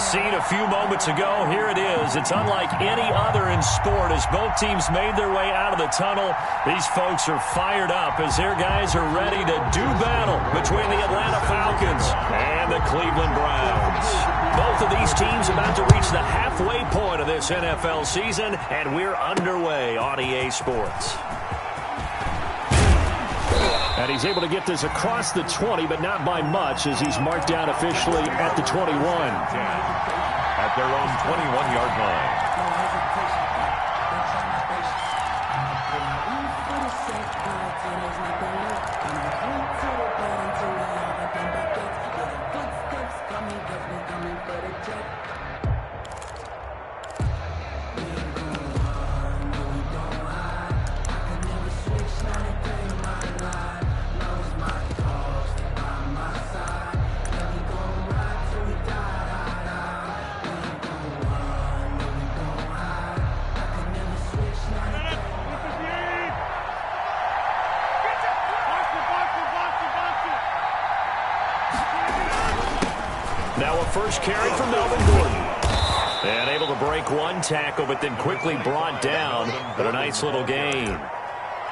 scene a few moments ago. Here it is. It's unlike any other in sport as both teams made their way out of the tunnel. These folks are fired up as their guys are ready to do battle between the Atlanta Falcons and the Cleveland Browns. Both of these teams about to reach the halfway point of this NFL season, and we're underway on EA Sports. And he's able to get this across the 20, but not by much as he's marked down officially at the 21. At their own 21-yard line. Now a first carry from Melvin Gordon. And able to break one tackle, but then quickly brought down. But a nice little gain.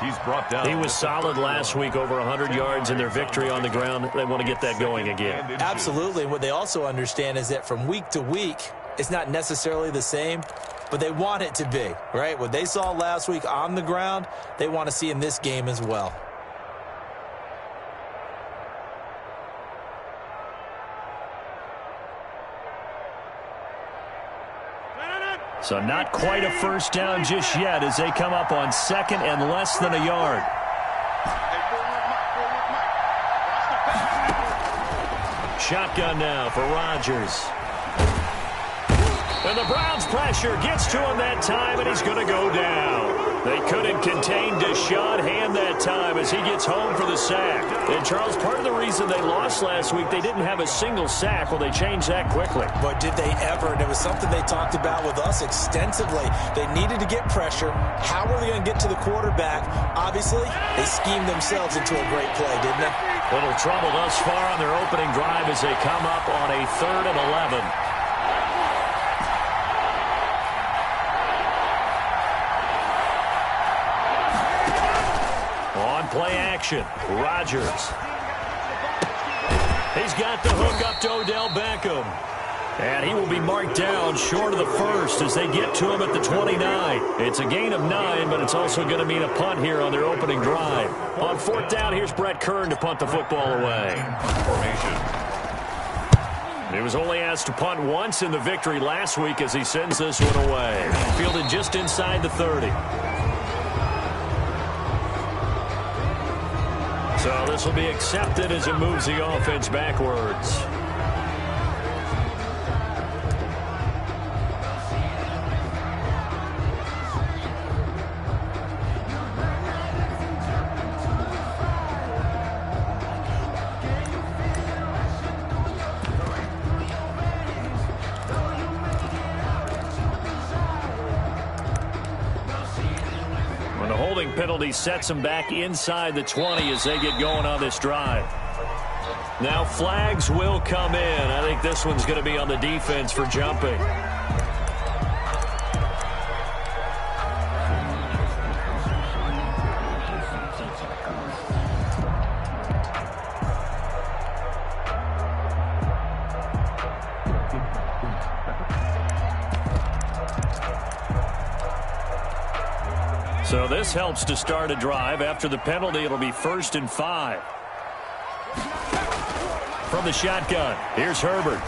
He's brought down. He was solid last week, over 100 yards in their victory on the ground. They want to get that going again. Absolutely. What they also understand is that from week to week, it's not necessarily the same, but they want it to be, right? What they saw last week on the ground, they want to see in this game as well. So not quite a first down just yet as they come up on second and less than a yard. Shotgun now for Rodgers. And the Browns pressure gets to him that time, and he's going to go down. They couldn't contain Deshaun Hand that time as he gets home for the sack. And, Charles, part of the reason they lost last week, they didn't have a single sack. Well, they changed that quickly. But did they ever? And it was something they talked about with us extensively. They needed to get pressure. How are they going to get to the quarterback? Obviously, they schemed themselves into a great play, didn't they? Little trouble thus far on their opening drive as they come up on a 3rd and 11. Play action. Rodgers. He's got the hook up to Odell Beckham. And he will be marked down short of the first as they get to him at the 29. It's a gain of 9, but it's also going to mean a punt here on their opening drive. On 4th down, here's Brett Kern to punt the football away. Formation. He was only asked to punt once in the victory last week as he sends this one away. Fielded just inside the 30. So this will be accepted as it moves the offense backwards. Penalty sets them back inside the 20 as they get going on this drive. Now flags will come in. I think this one's going to be on the defense for jumping. So this helps to start a drive. After the penalty, it'll be 1st and 5. From the shotgun, here's Herbert.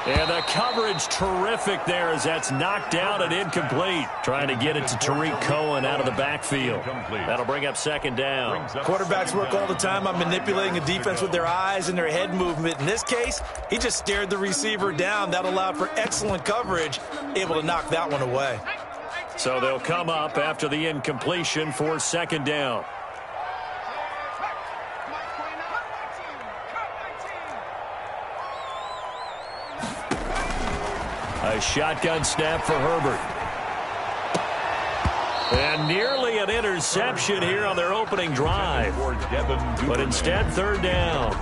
And the coverage terrific there as that's knocked down and incomplete. Trying to get it to Tariq Cohen out of the backfield. That'll bring up 2nd down. Quarterbacks work all the time on manipulating a defense with their eyes and their head movement. In this case, he just stared the receiver down. That allowed for excellent coverage, able to knock that one away. So they'll come up after the incompletion for 2nd down. A shotgun snap for Herbert. And nearly an interception here on their opening drive. But instead, 3rd down.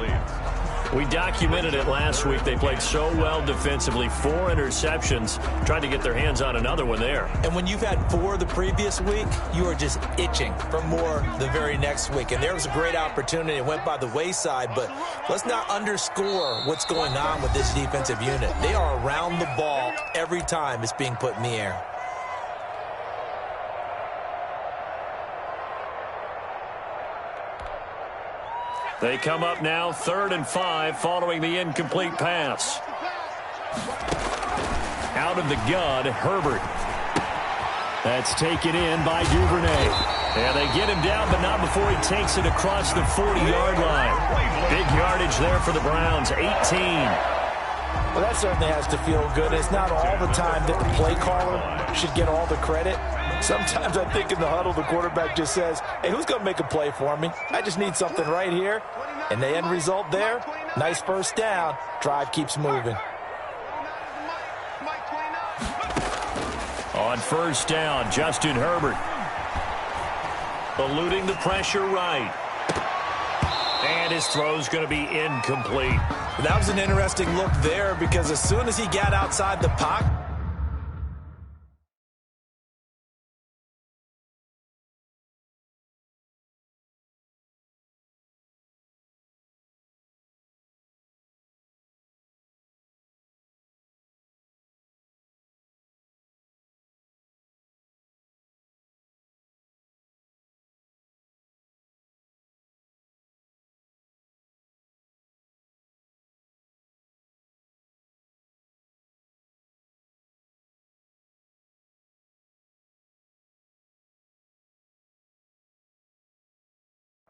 We documented it last week. They played so well defensively. 4 interceptions. Tried to get their hands on another one there. And when you've had 4 the previous week, you are just itching for more the very next week. And there was a great opportunity. It went by the wayside, but let's not underscore what's going on with this defensive unit. They are around the ball every time it's being put in the air. They come up now 3rd and 5 following the incomplete pass. Out of the gun, Herbert. That's taken in by Duvernay. And they get him down, but not before he takes it across the 40-yard line. Big yardage there for the Browns, 18. Well, that certainly has to feel good. It's not all the time that the play caller should get all the credit. Sometimes I think in the huddle, the quarterback just says, hey, who's going to make a play for me? I just need something right here. And the end result there, nice first down. Drive keeps moving. On first down, Justin Herbert. Eluding the pressure right. And his throw's going to be incomplete. That was an interesting look there because as soon as he got outside the pocket,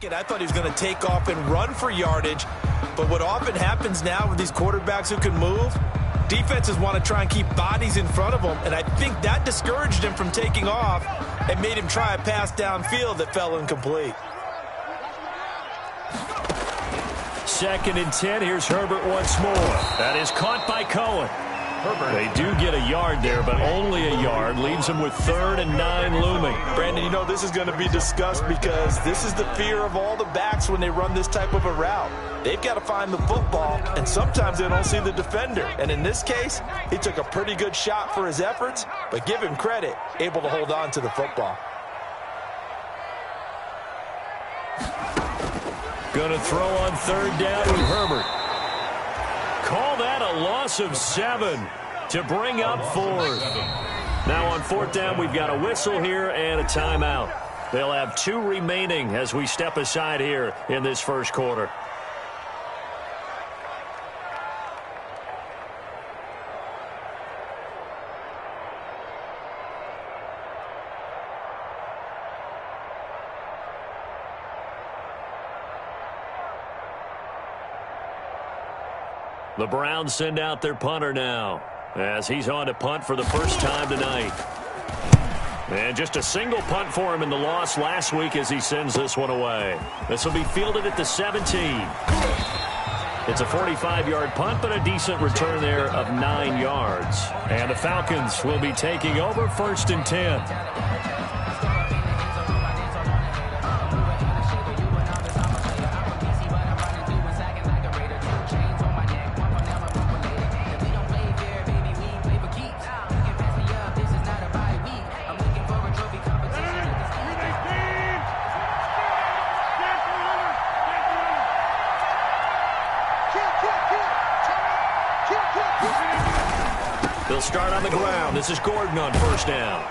I thought he was going to take off and run for yardage, but what often happens now with these quarterbacks who can move, defenses want to try and keep bodies in front of them, and I think that discouraged him from taking off and made him try a pass downfield that fell incomplete. 2nd and 10. Here's Herbert once more. That is caught by Cohen. They do get a yard there, but only a yard. Leaves them with 3rd and 9 looming. Brandon, you know this is going to be discussed because this is the fear of all the backs when they run this type of a route. They've got to find the football, and sometimes they don't see the defender. And in this case, he took a pretty good shot for his efforts, but give him credit, able to hold on to the football. Going to throw on 3rd down with Herbert. Call that a loss of 7 to bring up 4th. Now on 4th down, we've got a whistle here and a timeout. They'll have 2 remaining as we step aside here in this first quarter. The Browns send out their punter now as he's on to punt for the first time tonight. And just a single punt for him in the loss last week as he sends this one away. This will be fielded at the 17. It's a 45-yard punt, but a decent return there of 9 yards. And the Falcons will be taking over 1st and 10. They'll start on the ground. This is Gordon on first down.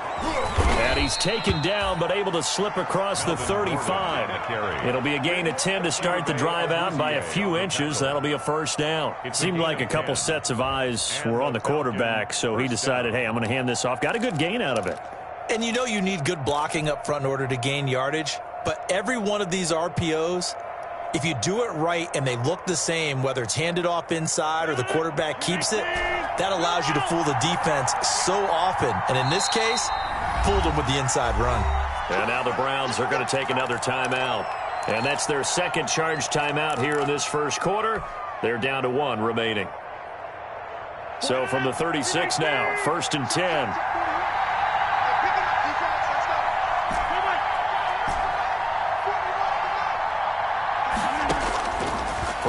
And he's taken down, but able to slip across the 35. It'll be a gain of 10 to start the drive out. By a few inches, that'll be a first down. It seemed like a couple sets of eyes were on the quarterback, so he decided, hey, I'm going to hand this off. Got a good gain out of it. And you know you need good blocking up front in order to gain yardage, but every one of these RPOs, if you do it right and they look the same, whether it's handed off inside or the quarterback keeps it, that allows you to fool the defense so often. And in this case, fooled them with the inside run. And now the Browns are going to take another timeout. And that's their second charge timeout here in this first quarter. They're down to 1 remaining. So from the 36 now, 1st and 10.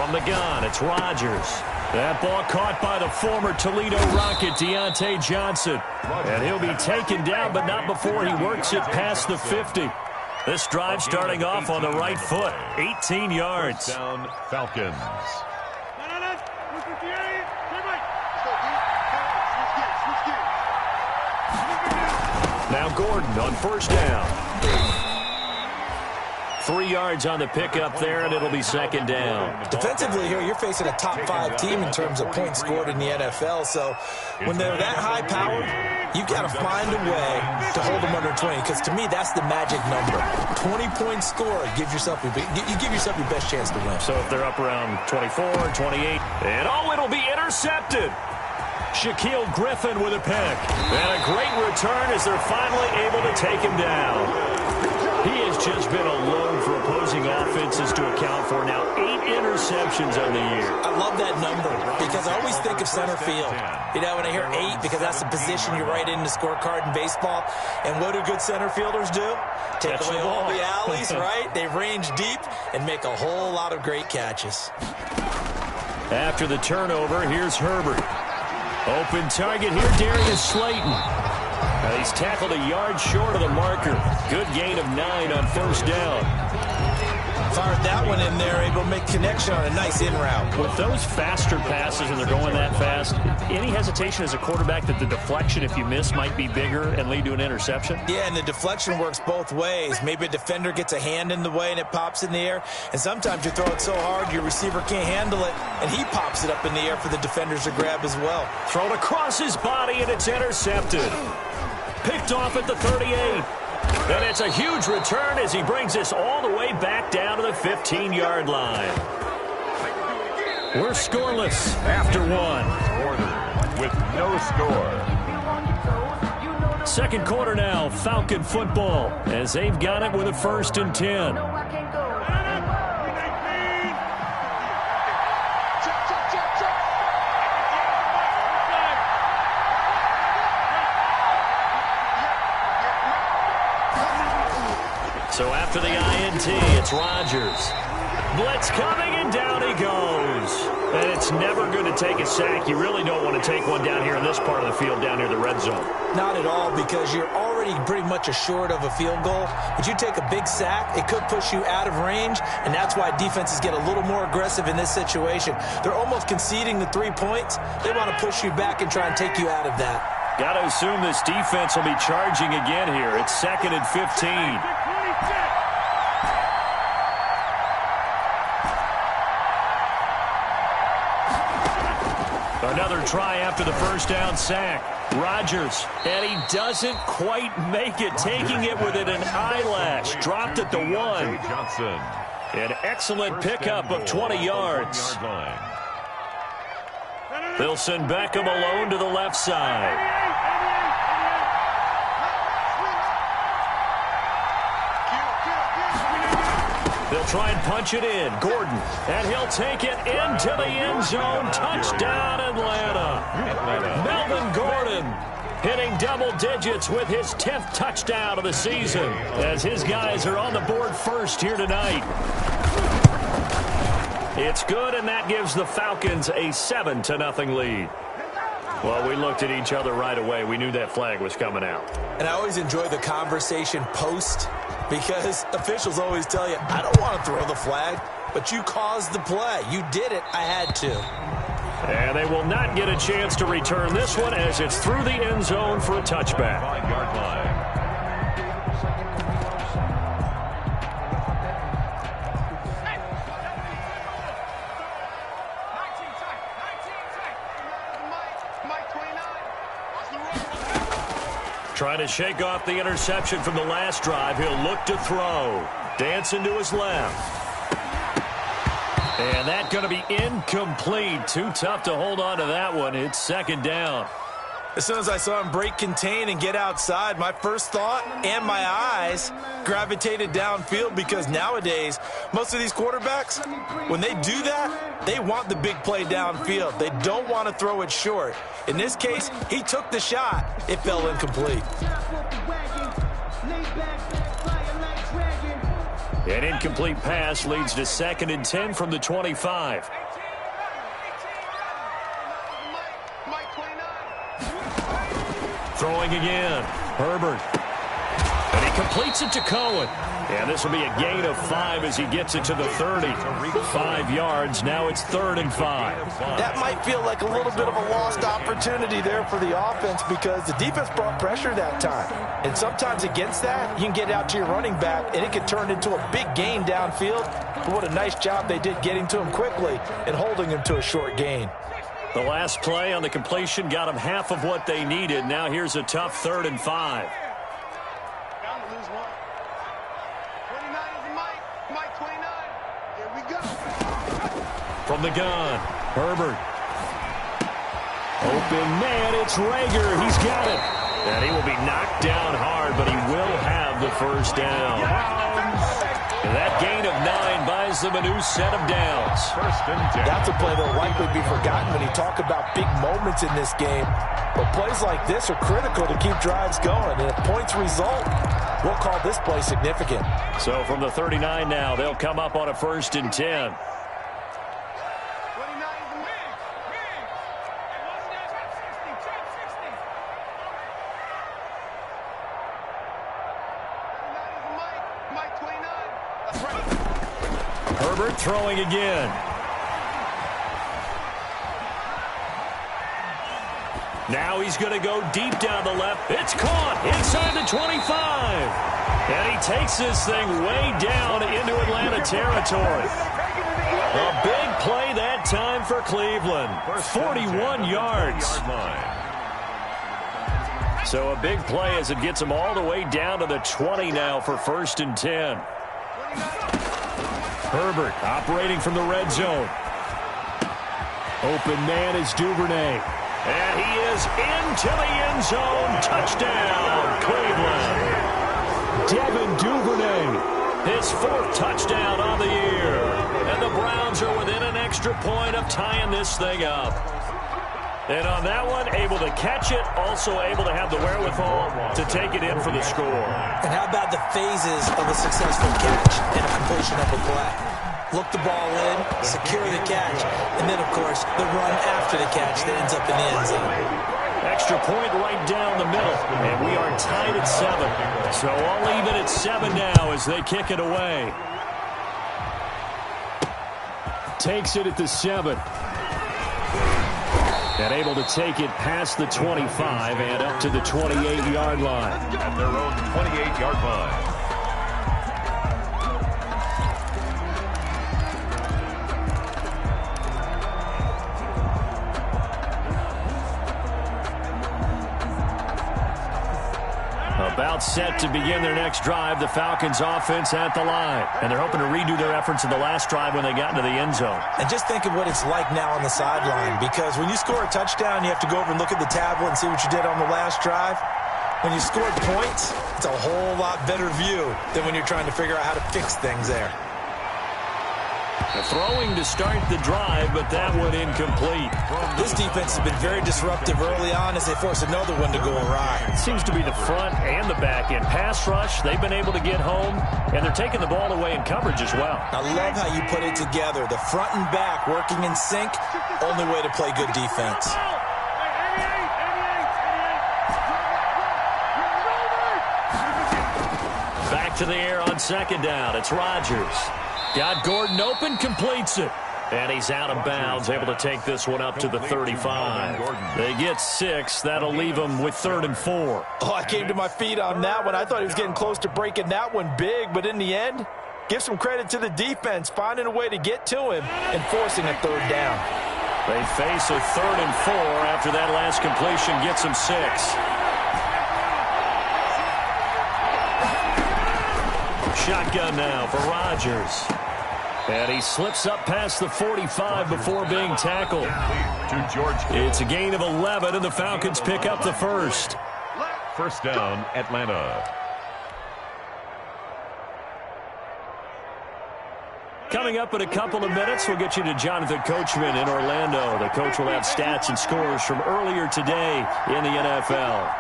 From the gun, it's Rodgers. That ball caught by the former Toledo Rocket, Deontay Johnson. And he'll be taken down, but not before he works it past the 50. This drive starting off on the right foot, 18 yards. Down Falcons. Now Gordon on first down. 3 yards on the pickup there, and it'll be second down. Defensively here, you're facing a top 5 team in terms of points scored in the NFL. So when they're that high-powered, you got to find a way to hold them under 20. Because to me, that's the magic number. 20-point score, you give yourself your best chance to win. So if they're up around 24, 28, and it'll be intercepted. Shaquille Griffin with a pick. And a great return as they're finally able to take him down. He has just been a load for opposing offenses to account for. Now 8 interceptions on the year. I love that number because I always think of center field. You know, when I hear 8, because that's the position you write in the scorecard in baseball. And what do good center fielders do? Take away all the alleys, right? They range deep and make a whole lot of great catches. After the turnover, here's Herbert. Open target here, Darius Slayton. He's tackled a yard short of the marker. Good gain of 9 on first down. Fired that one in there, able to make connection on a nice in route. With those faster passes and they're going that fast, any hesitation as a quarterback that the deflection, if you miss, might be bigger and lead to an interception? Yeah, and the deflection works both ways. Maybe a defender gets a hand in the way and it pops in the air. And sometimes you throw it so hard your receiver can't handle it, and he pops it up in the air for the defenders to grab as well. Thrown across his body, and it's intercepted. Picked off at the 38. And it's a huge return as he brings this all the way back down to the 15-yard line. We're scoreless after 1. With no score. Second quarter now, Falcon football, as they've got it with a 1st and 10. So after the INT, it's Rodgers. Blitz coming, and down he goes. And it's never going to take a sack. You really don't want to take one down here in this part of the field, down near the red zone. Not at all, because you're already pretty much assured of a field goal. But you take a big sack, it could push you out of range, and that's why defenses get a little more aggressive in this situation. They're almost conceding the 3 points. They want to push you back and try and take you out of that. Got to assume this defense will be charging again here. It's 2nd and 15. Another try after the first down sack. Rodgers, and he doesn't quite make it, taking it within an eyelash. Dropped at the 1. Johnson. An excellent pickup of 20 yards. They'll send Beckham alone to the left side. They'll try and punch it in. Gordon, and he'll take it into the end zone. Touchdown, Atlanta. Melvin Gordon hitting double digits with his 10th touchdown of the season, as his guys are on the board first here tonight. It's good, and that gives the Falcons a 7-0 lead. Well, we looked at each other right away. We knew that flag was coming out. And I always enjoy the conversation post, because officials always tell you, I don't want to throw the flag, but you caused the play. You did it. I had to. And they will not get a chance to return this one, as it's through the end zone for a touchback. 5-yard line. Trying to shake off the interception from the last drive. He'll look to throw. Dancing to his left. And that's going to be incomplete. Too tough to hold on to that one. It's 2nd down. As soon as I saw him break contain and get outside, my first thought and my eyes gravitated downfield, because nowadays, most of these quarterbacks, when they do that, they want the big play downfield. They don't want to throw it short. In this case, he took the shot. It fell incomplete. An incomplete pass leads to 2nd and 10 from the 25. Throwing again. Herbert. And he completes it to Cohen. And this will be a gain of 5 as he gets it to the 30. 5 yards. Now it's 3rd and 5. That might feel like a little bit of a lost opportunity there for the offense because the defense brought pressure that time. And sometimes against that, you can get out to your running back, and it can turn into a big gain downfield. But what a nice job they did getting to him quickly and holding him to a short gain. The last play on the completion got them half of what they needed. Now here's a tough 3rd and 5. From the gun, Herbert. Open man, it's Rager. He's got it. And he will be knocked down hard, but he will have the first down. And that gain of 9 buys them a new set of downs. 1st and 10. That's a play that will likely be forgotten when you talk about big moments in this game. But plays like this are critical to keep drives going. And if points result, we'll call this play significant. So from the 39 now, they'll come up on a 1st and 10. Herbert throwing again. Now he's going to go deep down the left. It's caught inside the 25. And he takes this thing way down into Atlanta territory. A big play that time for Cleveland. 41 yards. So a big play as it gets him all the way down to the 20 now for 1st and 10. Herbert operating from the red zone. Open man is Duvernay. And he is into the end zone. Touchdown, Cleveland. Devin Duvernay, his 4th touchdown on the year. And the Browns are within an extra point of tying this thing up. And on that one, able to catch it, also able to have the wherewithal to take it in for the score. And how about the phases of a successful catch and a completion of a play? Look the ball in, secure the catch, and then, of course, the run after the catch that ends up in the end zone. Extra point right down the middle, and we are tied at 7. So all even at 7 now as they kick it away. Takes it at the 7. And able to take it past the 25 and up to the 28-yard line. At their own 28-yard line. About set to begin their next drive, the Falcons offense at the line. And they're hoping to redo their efforts in the last drive when they got into the end zone. And just think of what it's like now on the sideline, because when you score a touchdown, you have to go over and look at the tablet and see what you did on the last drive. When you scored points, it's a whole lot better view than when you're trying to figure out how to fix things there. Throwing to start the drive, but that one incomplete. This defense has been very disruptive early on as they force another one to go awry. It seems to be the front and the back end. Pass rush, they've been able to get home, and they're taking the ball away in coverage as well. I love how you put it together. The front and back working in sync, only way to play good defense. Back to the air on 2nd down. It's Rodgers. Got Gordon open, completes it. And he's out of bounds, able to take this one up to the 35. They get 6. That'll leave them with 3rd and 4. Oh, I came to my feet on that one. I thought he was getting close to breaking that one big, but in the end, give some credit to the defense, finding a way to get to him and forcing a 3rd down. They face a 3rd and 4 after that last completion gets them 6. Shotgun now for Rodgers. And he slips up past the 45 before being tackled. It's a gain of 11, and the Falcons pick up the first. 1st down, Atlanta. Coming up in a couple of minutes, we'll get you to Jonathan Coachman in Orlando. The coach will have stats and scores from earlier today in the NFL.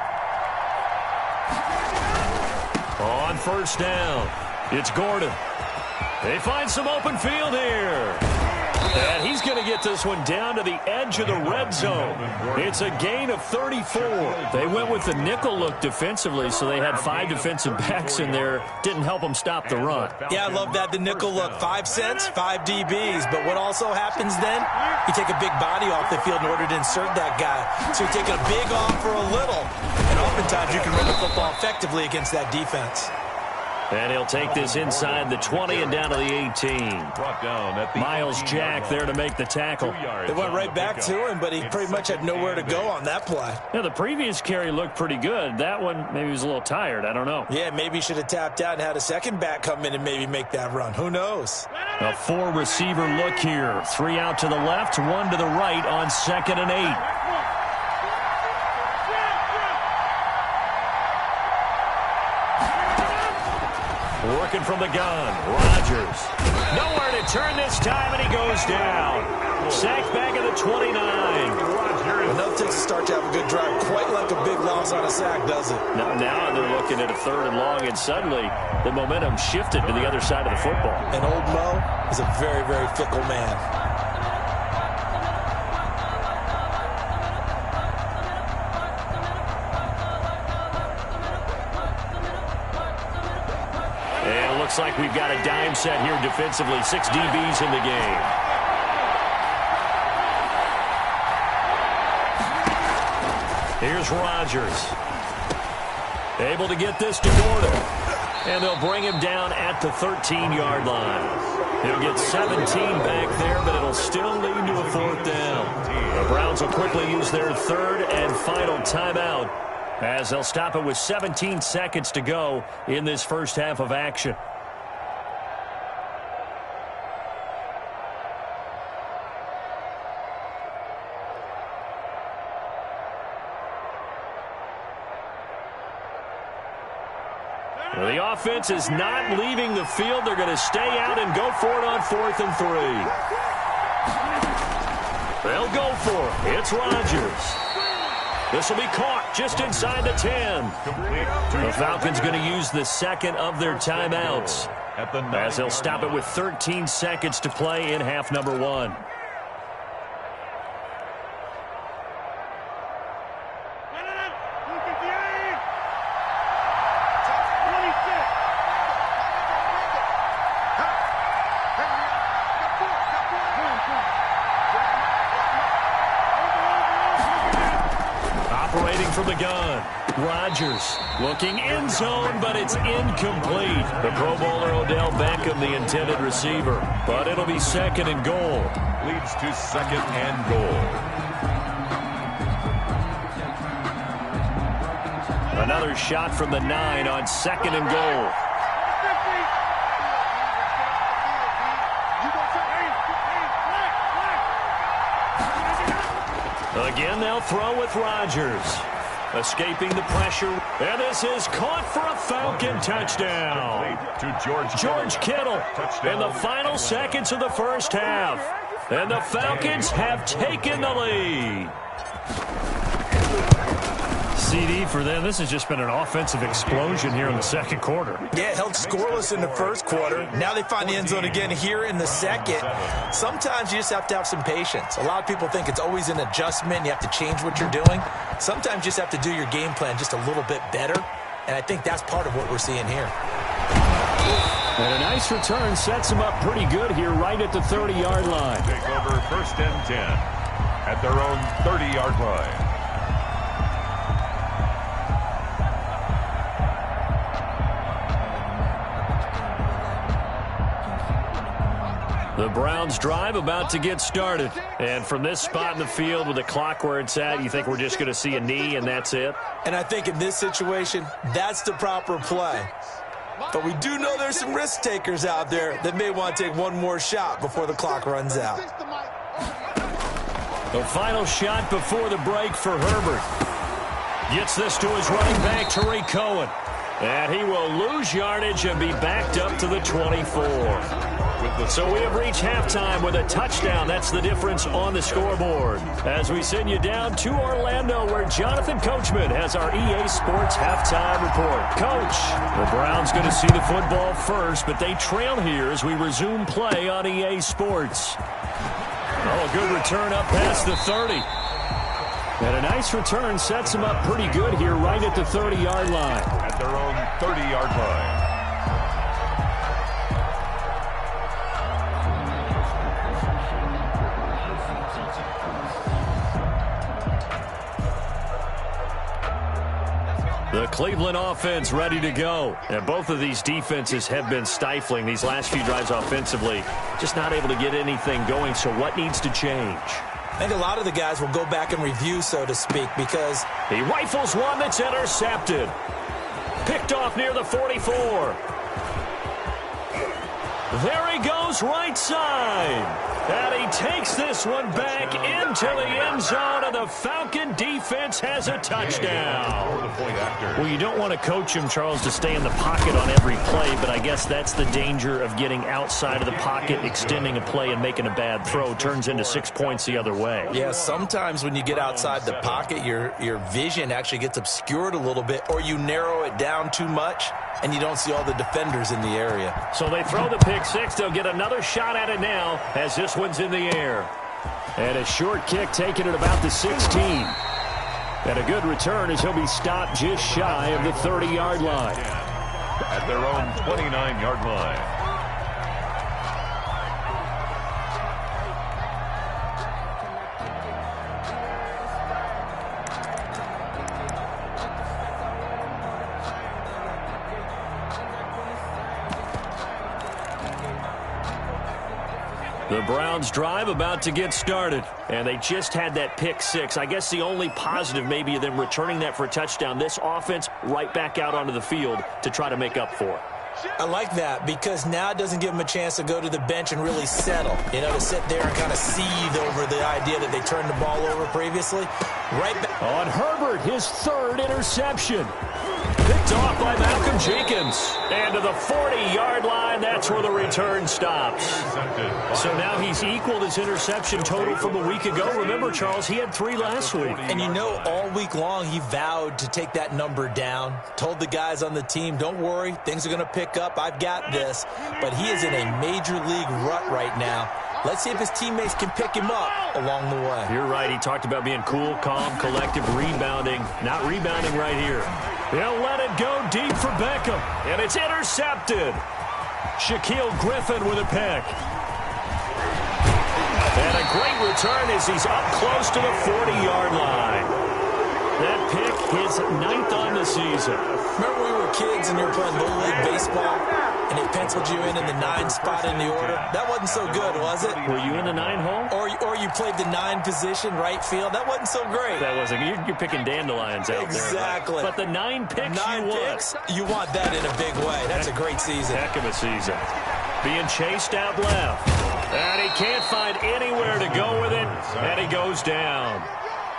On 1st down, it's Gordon. They find some open field here. And he's going to get this one down to the edge of the red zone. It's a gain of 34. They went with the nickel look defensively, so they had 5 defensive backs in there. Didn't help them stop the run. Yeah, I love that, the nickel look. 5 cents, 5 DBs. But what also happens then, you take a big body off the field in order to insert that guy. So you're taking a big off for a little. And oftentimes you can run the football effectively against that defense. And he'll take this inside the 20 and down to the 18. Miles Jack there to make the tackle. They went right back to him, but he pretty much had nowhere to go on that play. Yeah, the previous carry looked pretty good. That one, maybe he was a little tired. I don't know. Yeah, maybe he should have tapped out and had a second back come in and maybe make that run. Who knows? A 4-receiver look here. 3 out to the left, 1 to the right on 2nd and 8. Working from the gun, Rodgers. Nowhere to turn this time, and he goes down. Sacked back at the 29. Enough takes a start to have a good drive. Quite like a big loss on a sack, does it? Now they're looking at a 3rd and long, and suddenly the momentum shifted to the other side of the football. And old Mo is a very, very fickle man. Looks like we've got a dime set here defensively. 6 DBs in the game. Here's Rodgers. Able to get this to Gordon. And they'll bring him down at the 13-yard line. He'll get 17 back there, but it'll still lead to a 4th down. The Browns will quickly use their 3rd and final timeout, as they'll stop it with 17 seconds to go in this first half of action. The offense is not leaving the field. They're going to stay out and go for it on 4th and 3. They'll go for it. It's Rodgers. This will be caught just inside the 10. The Falcons going to use the 2nd of their timeouts, as they'll stop it with 13 seconds to play in half number 1. From the gun, Rodgers looking end zone, but it's incomplete. The Pro Bowler Odell Beckham, the intended receiver, but it'll be 2nd and goal. Leads to 2nd and goal. Another shot from the 9 on 2nd and goal. Again, they'll throw with Rodgers. Escaping the pressure. And this is caught for a Falcon touchdown. To George Kittle in the final seconds of the first half. And the Falcons have taken the lead. CD for them. This has just been an offensive explosion here in the 2nd quarter. Yeah, held scoreless in the 1st quarter. Now they find the end zone again here in the 2nd. Sometimes you just have to have some patience. A lot of people think it's always an adjustment. You have to change what you're doing. Sometimes you just have to do your game plan just a little bit better. And I think that's part of what we're seeing here. And a nice return sets them up pretty good here right at the 30-yard line. Take over 1st and 10 at their own 30-yard line. The Browns drive about to get started. And from this spot in the field with the clock where it's at, you think we're just going to see a knee and that's it? And I think in this situation, that's the proper play. But we do know there's some risk takers out there that may want to take one more shot before the clock runs out. The final shot before the break for Herbert. Gets this to his running back, Tariq Cohen. And he will lose yardage and be backed up to the 24. With So we have reached halftime with a touchdown. That's the difference on the scoreboard. As we send you down to Orlando, where Jonathan Coachman has our EA Sports halftime report. Coach, the Browns going to see the football first, but they trail here as we resume play on EA Sports. Oh, a good return up past the 30. And a nice return sets them up pretty good here right at the 30-yard line. At their own 30-yard line. The Cleveland offense ready to go. And both of these defenses have been stifling these last few drives offensively. Just not able to get anything going, so what needs to change? I think a lot of the guys will go back and review, so to speak, because he rifles one that's intercepted. Picked off near the 44. There he goes right side. And he takes this one back into the end zone, and the Falcon defense has a touchdown. Well, you don't want to coach him, Charles, to stay in the pocket on every play, but I guess that's the danger of getting outside of the pocket, extending a play, and making a bad throw. Turns into 6 points the other way. Yeah, sometimes when you get outside the pocket, your vision actually gets obscured a little bit, or you narrow it down too much, and you don't see all the defenders in the area. So they throw the pick six. They'll get another shot at it now as this one's in the air. And a short kick taken at about the 16. And a good return as he'll be stopped just shy of the 30-yard line. At their own 29-yard line. The Browns drive about to get started, and they just had that pick six. I guess the only positive maybe of them returning that for a touchdown. This offense right back out onto the field to try to make up for it. I like that because now it doesn't give them a chance to go to the bench and really settle, to sit there and kind of seethe over the idea that they turned the ball over previously. Right back. On Herbert, his third interception. Picked off by Malcolm Jenkins. And to the 40-yard line, that's where the return stops. So now he's equaled his interception total from a week ago. Remember, Charles, he had 3 last week. And all week long he vowed to take that number down. Told the guys on the team, don't worry, things are going to pick up. I've got this. But he is in a major league rut right now. Let's see if his teammates can pick him up along the way. You're right. He talked about being cool, calm, collective, rebounding. Not rebounding right here. He'll let it go deep for Beckham. And it's intercepted. Shaquille Griffin with a pick. And a great return as he's up close to the 40-yard line. That pick, his 9th on the season. Remember we were kids and you were playing Little League Baseball, and they penciled you in the 9 spot in the order? That wasn't so good, was it? Were you in the 9 hole? Or you played the 9 position, right field? That wasn't so great. That wasn't. You're picking dandelions out there. Exactly. But the 9 picks you want that in a big way. That's a great season. Heck of a season. Being chased out left. And he can't find anywhere to go with it, and he goes down.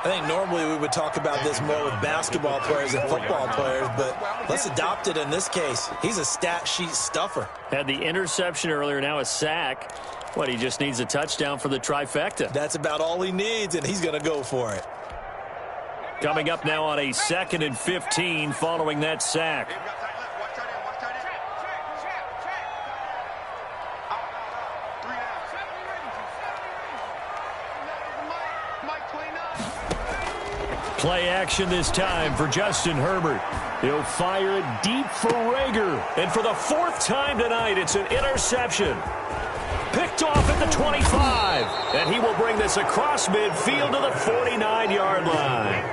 I think normally we would talk about this more with basketball players and football players, but let's adopt it in this case. He's a stat sheet stuffer. Had the interception earlier, now a sack. What, he just needs a touchdown for the trifecta. That's about all he needs, and he's going to go for it. Coming up now on a 2nd and 15 following that sack. Play action this time for Justin Herbert. He'll fire it deep for Rager. And for the 4th time tonight, it's an interception. Picked off at the 25. And he will bring this across midfield to the 49-yard line.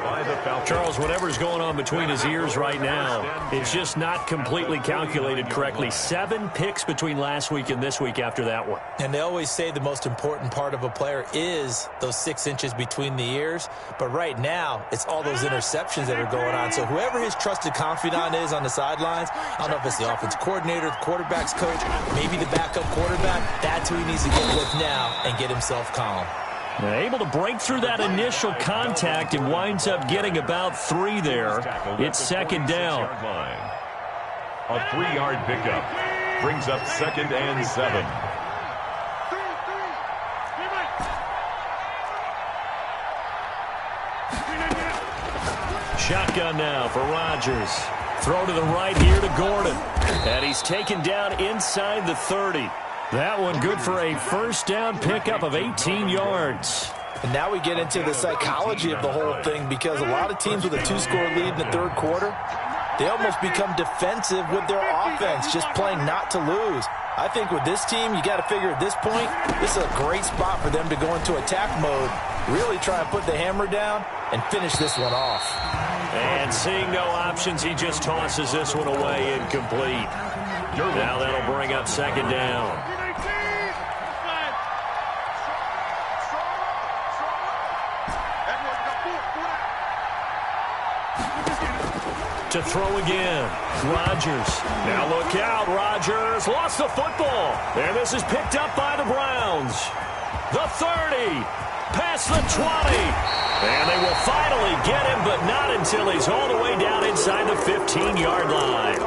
Charles, whatever's going on between his ears right now, it's just not completely calculated correctly. 7 picks between last week and this week after that one. And they always say the most important part of a player is those 6 inches between the ears. But right now, it's all those interceptions that are going on. So whoever his trusted confidant is on the sidelines, I don't know if it's the offense coordinator, the quarterback's coach, maybe the backup quarterback, that's who he needs to get with now and get himself calm. Able to break through that initial contact and winds up getting about 3 there. It's 2nd down. A 3-yard pickup brings up 2nd and 7. shotgun now for Rodgers. Throw to the right here to Gordon. And he's taken down inside the 30. That one good for a first down pickup of 18 yards. And now we get into the psychology of the whole thing, because a lot of teams with a 2-score lead in the third quarter, they almost become defensive with their offense, just playing not to lose. I think with this team, you got to figure at this point, this is a great spot for them to go into attack mode, really try and put the hammer down and finish this one off. And seeing no options, he just tosses this one away incomplete. Now that'll bring up second down. To throw again, Rodgers. Now look out, Rodgers lost the football. And this is picked up by the Browns. The 30, past the 20. And they will finally get him, but not until he's all the way down inside the 15-yard line.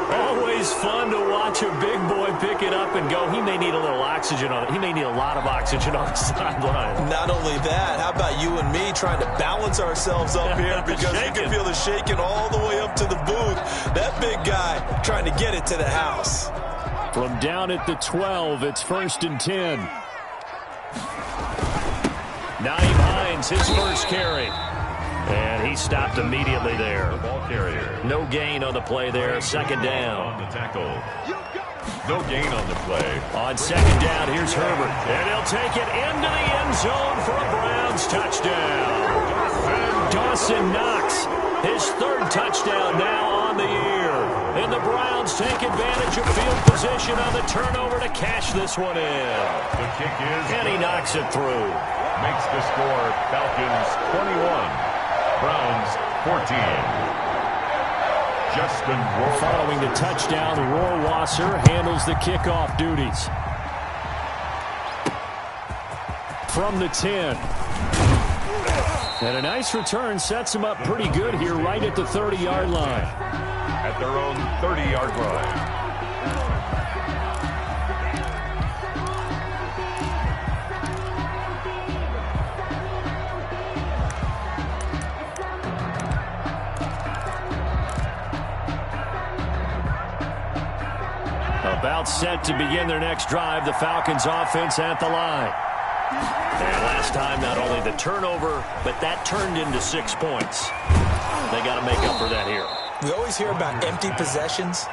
Always fun to watch a big boy pick it up and go. He may need a little oxygen on it. He may need a lot of oxygen on the sideline. Not only that, how about you and me trying to balance ourselves up here, because you can feel the shaking all the way up to the booth. That big guy trying to get it to the house. From down at the 12, it's 1st and 10. Naeem Hines, his first carry. And he stopped immediately there. Ball carrier. No gain on the play there. Second down. On the tackle. No gain on the play. On second down, here's Herbert. And he'll take it into the end zone for a Browns touchdown. And Dawson Knox, his third touchdown now on the year. And the Browns take advantage of field position on the turnover to cash this one in. The kick is... And he knocks it through. Makes the score Falcons 21. Browns 14. Justin Rohrwasser. Following the touchdown, Rohrwasser handles the kickoff duties. From the 10. And a nice return sets him up pretty good here right at the 30-yard line. At their own 30-yard line. About set to begin their next drive, the Falcons offense at the line. And last time, not only the turnover, but that turned into 6 points. They got to make up for that here. We always hear about empty possessions,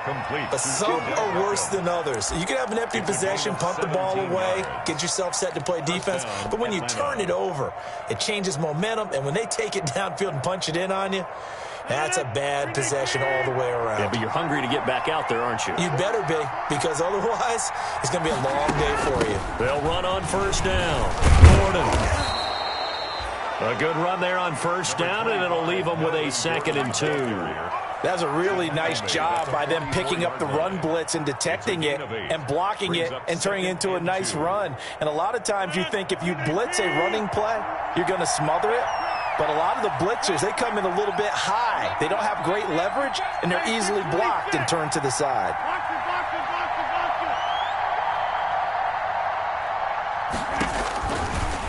but some are worse than others. You can have an empty possession, punt the ball away, get yourself set to play defense, but when you turn it over, it changes momentum, and when they take it downfield and punch it in on you, that's a bad possession all the way around. Yeah, but you're hungry to get back out there, aren't you? You better be, because otherwise, it's going to be a long day for you. They'll run on first down. Gordon. A good run there on first down, and it'll leave them with a 2nd and 2. That was a really nice job by them picking up the run blitz and detecting it and blocking it and turning it into a nice run. And a lot of times you think if you blitz a running play, you're going to smother it. But a lot of the blitzers, they come in a little bit high. They don't have great leverage, and they're easily blocked and turned to the side.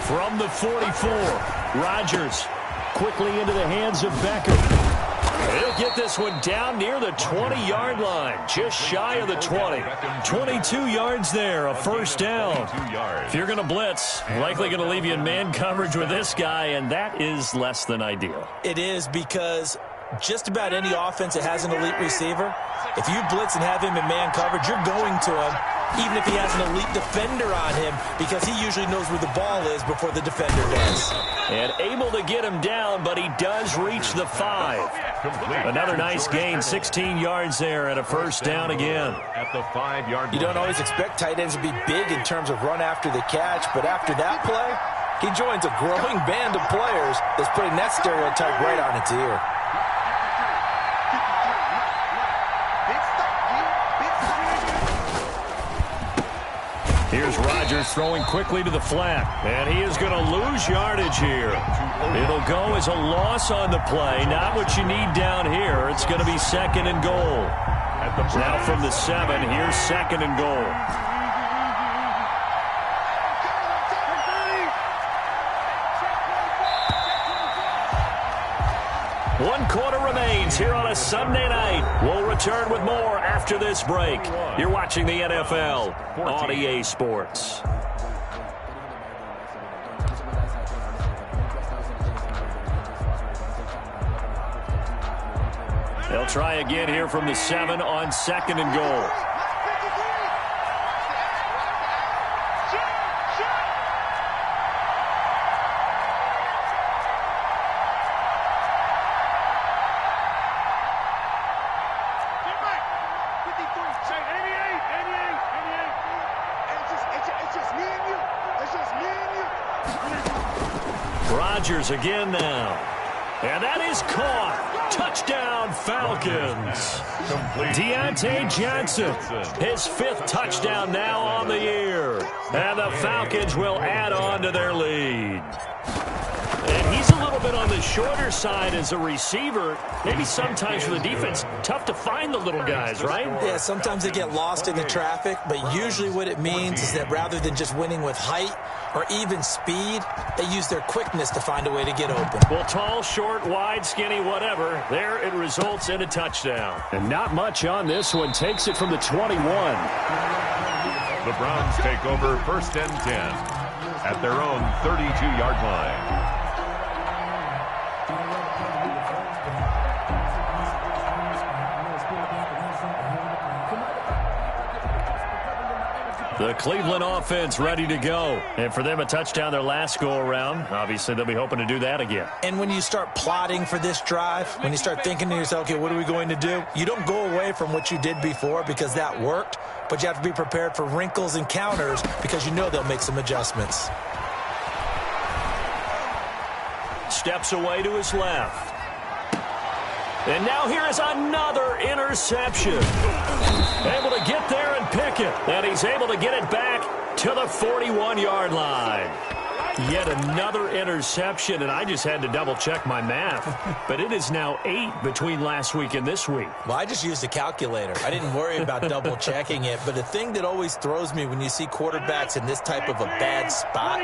From the 44, Rodgers quickly into the hands of Becker. He'll get this one down near the 20-yard line, just shy of the 20. 22 yards there, a first down. If you're going to blitz, likely going to leave you in man coverage with this guy, and that is less than ideal. It is, because just about any offense that has an elite receiver, if you blitz and have him in man coverage, you're going to him, even if he has an elite defender on him, because he usually knows where the ball is before the defender does. And able to get him down, but he does reach the 5. Another nice gain, 16 yards there, and a first down again. At the 5-yard line. You don't always expect tight ends to be big in terms of run after the catch, but after that play, he joins a growing band of players that's putting that stereotype right on its ear. Here's Rodgers throwing quickly to the flat, and he is going to lose yardage here. It'll go as a loss on the play, not what you need down here. It's going to be 2nd and goal. Now from the 7, here's 2nd and goal. One quarter remains here on a Sunday night. We'll return with more after this break. You're watching the NFL on EA Sports. They'll try again here from the 7 on 2nd and goal. Rodgers again now. And that is caught. Touchdown, Falcons. Deontay Johnson, his 5th touchdown now on the year. And the Falcons will add on to their lead. And he's a little bit on the shorter side as a receiver. Maybe sometimes for the defense, tough to find the little guys, right? Yeah, sometimes they get lost in the traffic, but usually what it means is that rather than just winning with height or even speed, they use their quickness to find a way to get open. Well, tall, short, wide, skinny, whatever, there it results in a touchdown. And not much on this one. Takes it from the 21. The Browns take over 1st and 10 at their own 32-yard line. The Cleveland offense ready to go. And for them, a touchdown their last go-around. Obviously, they'll be hoping to do that again. And when you start plotting for this drive, when you start thinking to yourself, okay, what are we going to do? You don't go away from what you did before because that worked, but you have to be prepared for wrinkles and counters because you know they'll make some adjustments. Steps away to his left. And now here is another interception. Able to get there and pick it. And he's able to get it back to the 41-yard line. Yet another interception, and I just had to double-check my math. But it is now 8 between last week and this week. Well, I just used a calculator. I didn't worry about double-checking it. But the thing that always throws me when you see quarterbacks in this type of a bad spot,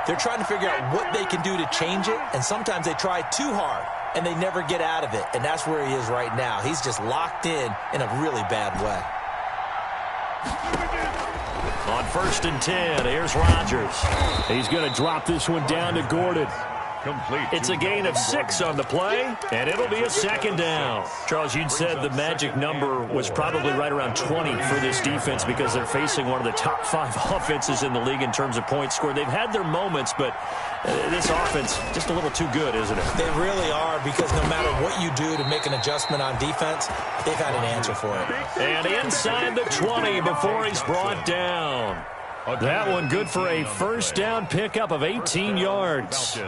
they're trying to figure out what they can do to change it, and sometimes they try too hard, and they never get out of it, and that's where he is right now. He's just locked in a really bad way. On 1st and 10, here's Rodgers. He's going to drop this one down to Gordon. Complete. It's a gain of 6 on the play, and it'll be a 2nd down. Charles, you'd said the magic number was probably right around 20 for this defense because they're facing one of the top 5 offenses in the league in terms of points scored. They've had their moments, but this offense just a little too good, isn't it? They really are, because no matter what you do to make an adjustment on defense, they've had an answer for it. And inside the 20 before he's brought down. That one good for a 1st down pickup of 18 yards.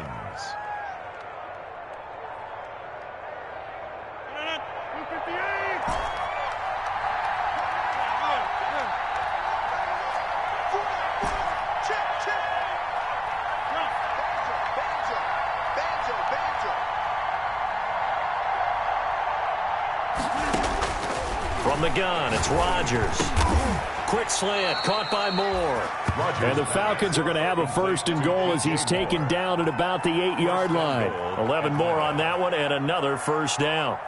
From the gun, it's Rodgers. Quick slant, caught by Moore. And the Falcons are going to have a 1st and goal as he's taken down at about the 8-yard line. 11 more on that one and another 1st down.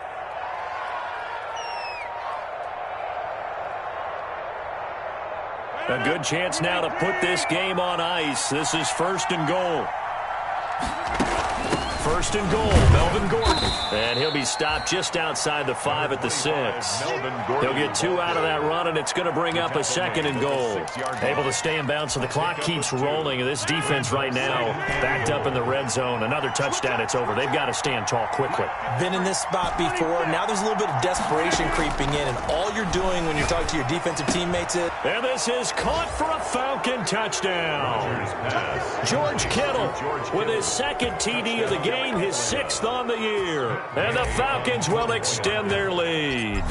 A good chance now to put this game on ice. This is 1st and goal. 1st and goal, Melvin Gordon. And he'll be stopped just outside the 5 at the 6. He'll get 2 out of that run, and it's going to bring up a 2nd and goal. Able to stay in bounds, so the clock keeps rolling. This defense right now backed up in the red zone. Another touchdown, it's over. They've got to stand tall quickly. Been in this spot before. Now there's a little bit of desperation creeping in, and all you're doing when you're talking to your defensive teammates is... And this is caught for a Falcon touchdown. George Kittle with his 2nd TD of the game, his 6th on the year. And the Falcons will extend their lead.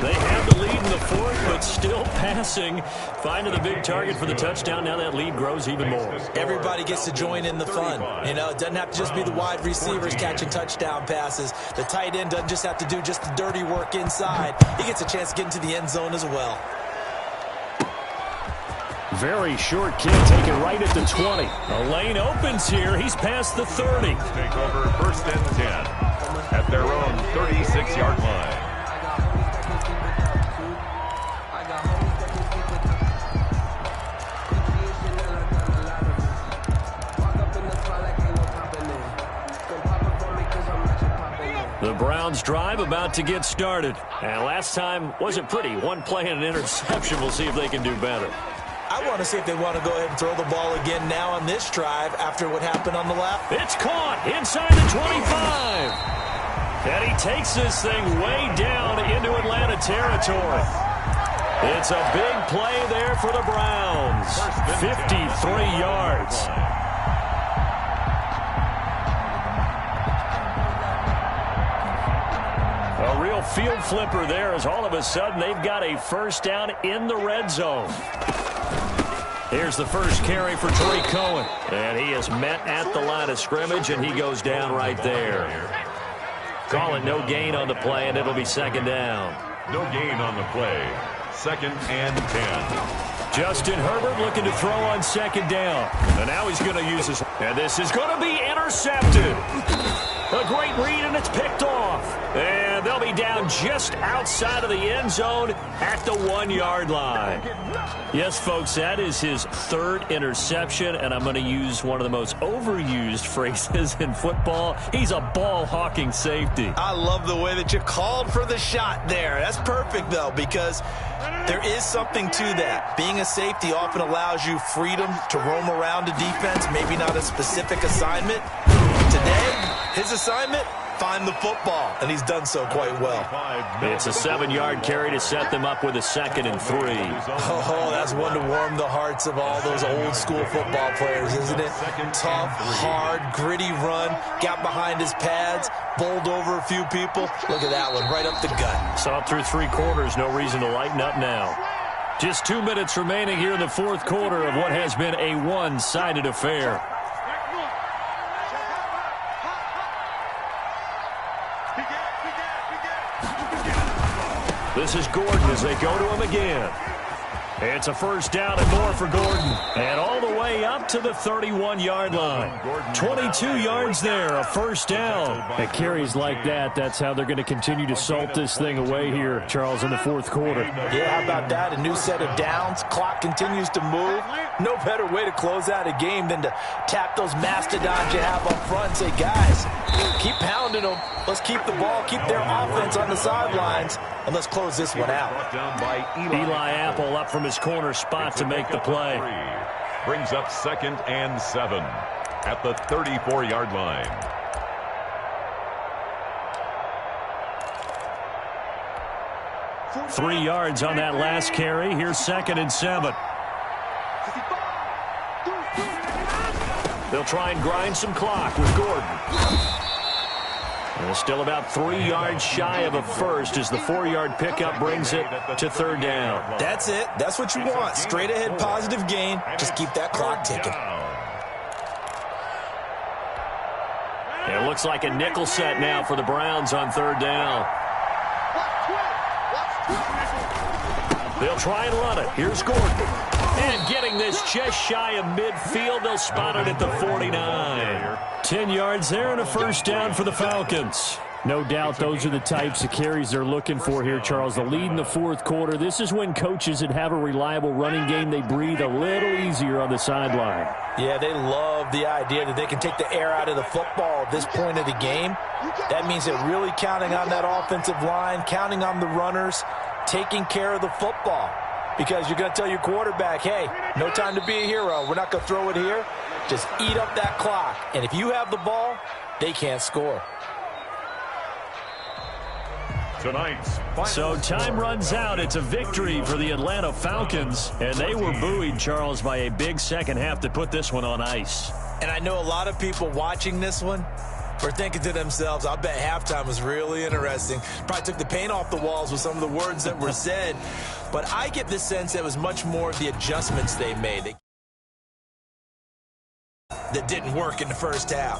They have the lead in the 4th, but still passing. Finding the big target for the touchdown. Now that lead grows even more. Everybody gets to join in the fun. You know, it doesn't have to just be the wide receivers catching touchdown passes. The tight end doesn't just have to do just the dirty work inside. He gets a chance to get into the end zone as well. Very short kick taken right at the 20. A lane opens here. He's past the 30. Take over 1st and 10. at their own 36-yard line. The Browns drive about to get started. And last time wasn't pretty. One play and an interception. We'll see if they can do better. I want to see if they want to go ahead and throw the ball again now on this drive after what happened on the left. It's caught inside the 25. And he takes this thing way down into Atlanta territory. It's a big play there for the Browns. 53 yards. A real field flipper there as all of a sudden they've got a first down in the red zone. Here's the first carry for Tariq Cohen. And he is met at the line of scrimmage, and he goes down right there. Call it no gain on the play, and it'll be second down. No gain on the play. 2nd and 10. Justin Herbert looking to throw on second down. And now he's going to use his... And this is going to be intercepted. A great read, and it's picked off. And they'll be down just outside of the end zone at the 1-yard line. Yes, folks, that is his 3rd interception, and I'm going to use one of the most overused phrases in football. He's a ball-hawking safety. I love the way that you called for the shot there. That's perfect, though, because there is something to that. Being a safety often allows you freedom to roam around a defense, maybe not a specific assignment. Today, his assignment, find the football, and he's done so quite well. It's a 7-yard carry to set them up with a 2nd and 3. Oh, that's one to warm the hearts of all those old-school football players, isn't it? Tough, hard, gritty run, got behind his pads, bowled over a few people. Look at that one, right up the gut. Saw through 3 quarters, no reason to lighten up now. Just 2 minutes remaining here in the 4th quarter of what has been a one-sided affair. This is Gordon as they go to him again. It's a first down and more for Gordon. And all the way up to the 31-yard line. 22 yards there, a first down. At carries like that, that's how they're going to continue to salt this thing away here, Charles, in the 4th quarter. Yeah, how about that? A new set of downs. Clock continues to move. No better way to close out a game than to tap those mastodons you have up front and say, guys, keep pounding them. Let's keep the ball, keep their offense on the sidelines, and let's close this one out. Eli Apple up from his corner spot to make the play. Brings up 2nd and 7 at the 34-yard line. Three yards on that last carry. Here's 2nd and 7. They'll try and grind some clock with Gordon. And still about 3 yards shy of a first as the 4-yard pickup brings it to 3rd down. That's it. That's what you want. Straight ahead positive gain. Just keep that clock ticking. It looks like a nickel set now for the Browns on 3rd down. They'll try and run it. Here's Gordon. And getting this just shy of midfield, they'll spot it at the 49. 10 yards there and a first down for the Falcons. No doubt those are the types of carries they're looking for here, Charles. The lead in the 4th quarter. This is when coaches that have a reliable running game, they breathe a little easier on the sideline. Yeah, they love the idea that they can take the air out of the football at this point of the game. That means they're really counting on that offensive line, counting on the runners, taking care of the football. Because you're going to tell your quarterback, hey, no time to be a hero. We're not going to throw it here. Just eat up that clock. And if you have the ball, they can't score. So time runs out. It's a victory for the Atlanta Falcons. And they were buoyed, Charles, by a big second half to put this one on ice. And I know a lot of people watching this one were thinking to themselves, I bet halftime was really interesting. Probably took the paint off the walls with some of the words that were said. But I get the sense that it was much more of the adjustments they made that didn't work in the first half.